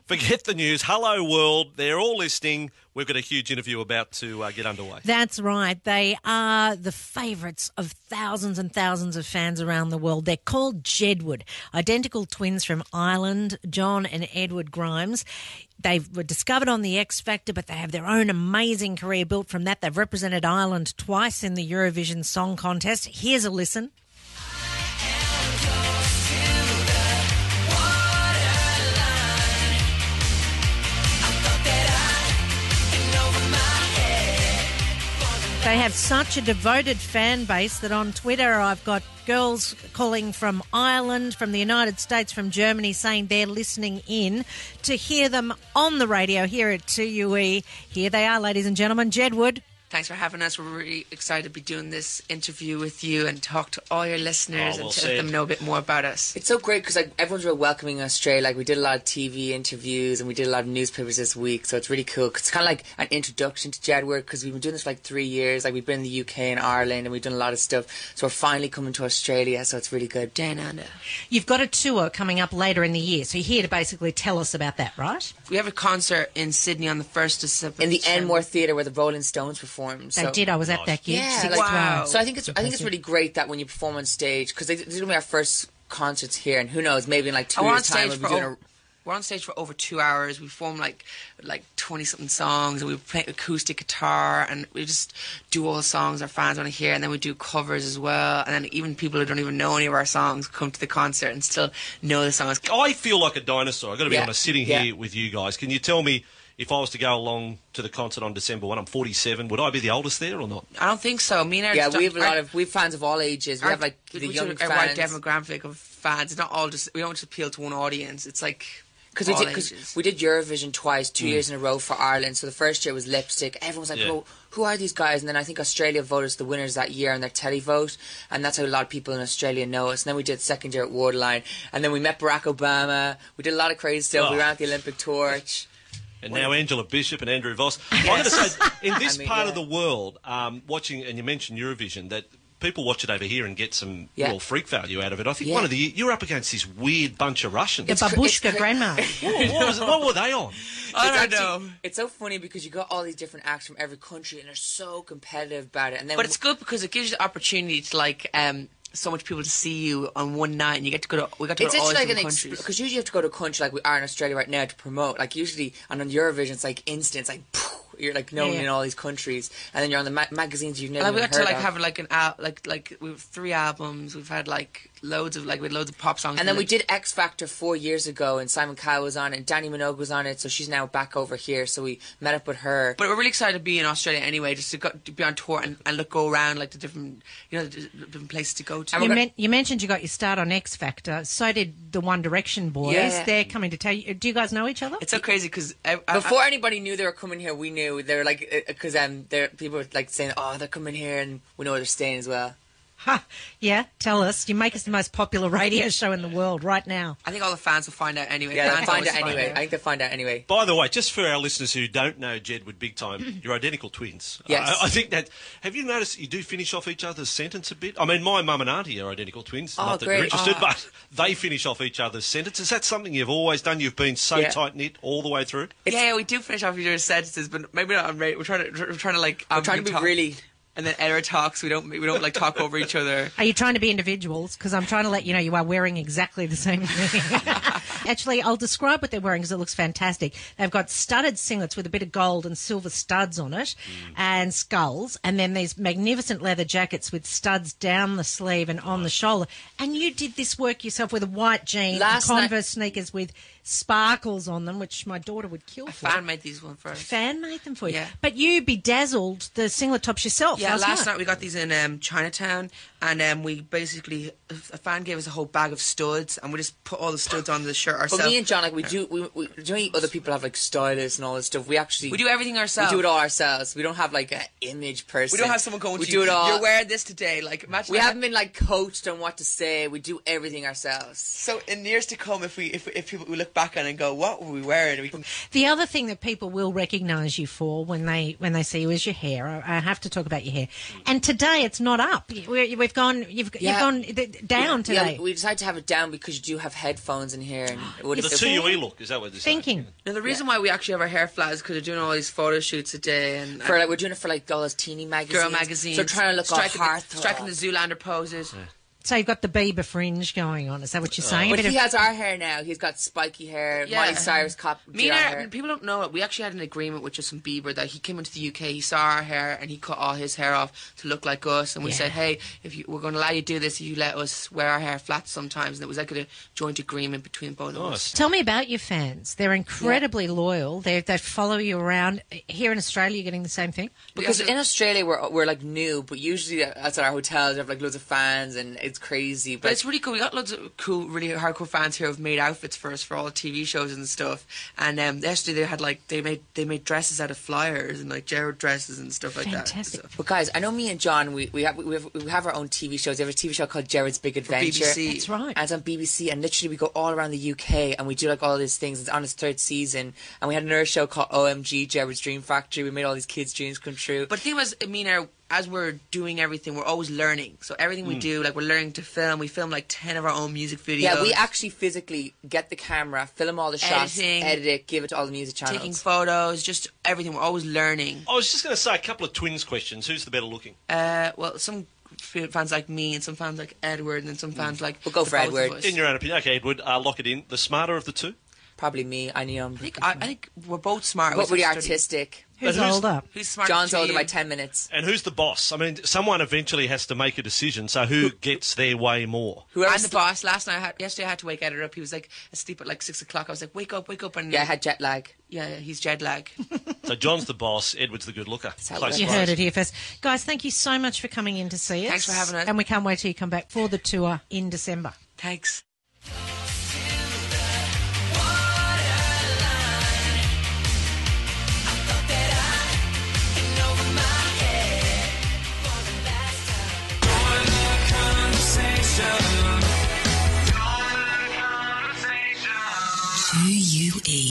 Forget the news. Hello, world. They're all listening. We've got a huge interview about to get underway. That's right. They are the favourites of thousands and thousands of fans around the world. They're called Jedward, identical twins from Ireland, John and Edward Grimes. They were discovered on the X Factor, but they have their own amazing career built from that. They've represented Ireland twice in the Eurovision Song Contest. Here's a listen. They have such a devoted fan base that on Twitter I've got girls calling from Ireland, from the United States, from Germany, saying they're listening in to hear them on the radio here at 2UE. Here they are, ladies and gentlemen, Jedward. Thanks for having us. We're really excited to be doing this interview with you and talk to all your listeners and to let them know a bit more about us. It's so great because everyone's real welcoming in Australia. We did a lot of TV interviews and we did a lot of newspapers this week, so it's really cool. It's kind of like an introduction to Jedward because we've been doing this for 3 years. We've been in the UK and Ireland and we've done a lot of stuff. So we're finally coming to Australia, so it's really good. Down under. You've got a tour coming up later in the year, so you're here to basically tell us about that, right? We have a concert in Sydney on the 1st of September. In the Enmore Theatre where the Rolling Stones performed. They did. I was at that gig. Yeah, wow. So I think it's really great that when you perform on stage, because this is going to be our first concerts here, and who knows, maybe in 2 years' time we'll be doing We're on stage for over 2 hours. We perform like 20-something songs, and we play acoustic guitar, and we just do all the songs our fans want to hear, and then we do covers as well. And then even people who don't even know any of our songs come to the concert and still know the songs. I feel like a dinosaur. I've got to be honest, sitting here with you guys. Can you tell me, if I was to go along to the concert on December 1, I'm 47, would I be the oldest there or not? I don't think so. Me and we have we have fans of all ages. We have the young fans. A wide demographic of fans. It's not all just, we don't just appeal to one audience. It's like because we did Eurovision twice, 2 years in a row for Ireland. So the first year was Lipstick. Everyone was like, "Oh, who are these guys?" And then I think Australia voted as the winners that year on their televote, and that's how a lot of people in Australia know us. And then we did second year at Waterline, and then we met Barack Obama. We did a lot of crazy stuff. We ran out the Olympic torch. And now Angela Bishop and Andrew Voss. I'm going to say, in this part of the world, watching, and you mentioned Eurovision, that people watch it over here and get some real freak value out of it. I think you're up against this weird bunch of Russians. The babushka grandma. What were they on? I don't know. It's so funny because you got all these different acts from every country and they're so competitive about it. And then but it's good because it gives you the opportunity to so much people to see you on one night, and you get to go to. We got to go to all different countries. Because usually you have to go to a country like we are in Australia right now to promote. Usually on Eurovision, it's instant. It's you're known in all these countries, and then you're on the magazines you've never we got heard to of. have we have 3 albums. We've had loads of pop songs. And then we did X Factor 4 years ago, and Simon Cowell was on it, and Danny Minogue was on it, so she's now back over here. So we met up with her. But we're really excited to be in Australia anyway, just to be on tour and go around the different different places to go to. You mentioned you got your start on X Factor. So did the One Direction boys. Yeah. They're coming to tell you. Do you guys know each other? It's so crazy because before anybody knew they were coming here, we knew they were because people were saying, "Oh, they're coming here," and we know they're staying as well. Yeah, tell us. You make us the most popular radio show in the world right now. I think all the fans will find out anyway. Yeah, they'll find out anyway. I think they'll find out anyway. By the way, just for our listeners who don't know Jedward big time, you're identical twins. Yes. I think that... Have you noticed you do finish off each other's sentence a bit? I mean, my mum and auntie are identical twins. Not that great. you're interested, but they finish off each other's sentences. Is that something you've always done? You've been so tight-knit all the way through? Yeah, we do finish off each other's sentences, but maybe not on rate. We're trying to be really... And then error talks. We don't talk over each other. Are you trying to be individuals? Because I'm trying to let you know you are wearing exactly the same thing. Actually, I'll describe what they're wearing because it looks fantastic. They've got studded singlets with a bit of gold and silver studs on it and skulls, and then these magnificent leather jackets with studs down the sleeve and on the shoulder. And you did this work yourself with a white jean and Converse sneakers with sparkles on them, which my daughter would kill for. A fan made these ones for us. Fan made them for you? Yeah. But you bedazzled the singlet tops yourself. Yeah, last night we got these in Chinatown, and we basically, a fan gave us a whole bag of studs, and we just put all the studs on the shirt ourselves. But me and John, we do other people have stylists and all this stuff. We do everything ourselves. We do it all ourselves. We don't have an image person. We don't have someone going to you. It all. You're wearing this today. Imagine we haven't been coached on what to say. We do everything ourselves. So in years to come, if we look back on and go, what were we wearing? The other thing that people will recognise you for when they see you is your hair. I have to talk about your hair. And today it's not up. You've gone down today. Yeah, we decided to have it down because you do have headphones in here. And the TUE look, is that what this is? Thinking. Now, the reason why we actually have our hair flat is because we're doing all these photo shoots a day. And we're doing it for like all those teeny magazines. Girl magazines. So trying to look all heartthrob. Striking the Zoolander poses. Yeah. So you've got the Bieber fringe going on. Is that what you're saying? But he has our hair now. He's got spiky hair. Yeah. Miley Cyrus hair. People don't know it. We actually had an agreement with Justin Bieber that he came into the UK, he saw our hair, and he cut all his hair off to look like us. And we said, hey, we're going to allow you to do this if you let us wear our hair flat sometimes. And it was like a joint agreement between both of us. Tell me about your fans. They're incredibly loyal. They follow you around. Here in Australia, you're getting the same thing? Because in Australia, we're like new, but usually outside our hotels, we have like loads of fans, and it's crazy. But it's really cool. We got loads of cool, really hardcore fans here who've made outfits for us for all the TV shows and stuff. And yesterday they had they made dresses out of flyers and like Jedward dresses and stuff like that. Fantastic. But guys, I know me and John, we have our own TV shows. We have a TV show called Jedward's Big Adventure. BBC. That's right. And it's on BBC, and literally we go all around the UK and we do like all these things. It's on its 3rd season, and we had another show called OMG, Jedward's Dream Factory. We made all these kids' dreams come true. But the thing was, as we're doing everything, we're always learning. So everything we do, like we're learning to film. We film like 10 of our own music videos. Yeah, we actually physically get the camera, film all the shots, edit it, give it to all the music channels. Taking photos, just everything. We're always learning. I was just going to say a couple of twins questions. Who's the better looking? Well, some fans like me, and some fans like Edward, and then some fans like... We'll go for Edward. In your own opinion. Okay, Edward, lock it in. The smarter of the two? Probably me. I think we're both smart. But we're artistic. Who's older? Who's smart? John's older by 10 minutes. And who's the boss? I mean, someone eventually has to make a decision, so who gets their way more? I'm the boss. Yesterday I had to wake Edward up. He was like asleep at like 6 o'clock. I was like, wake up. And yeah, I had jet lag. Yeah, he's jet lag. So John's the boss, Edward's the good looker. You heard it here first. Guys, thank you so much for coming in to see us. Thanks for having us. And we can't wait till you come back for the tour in December. Thanks.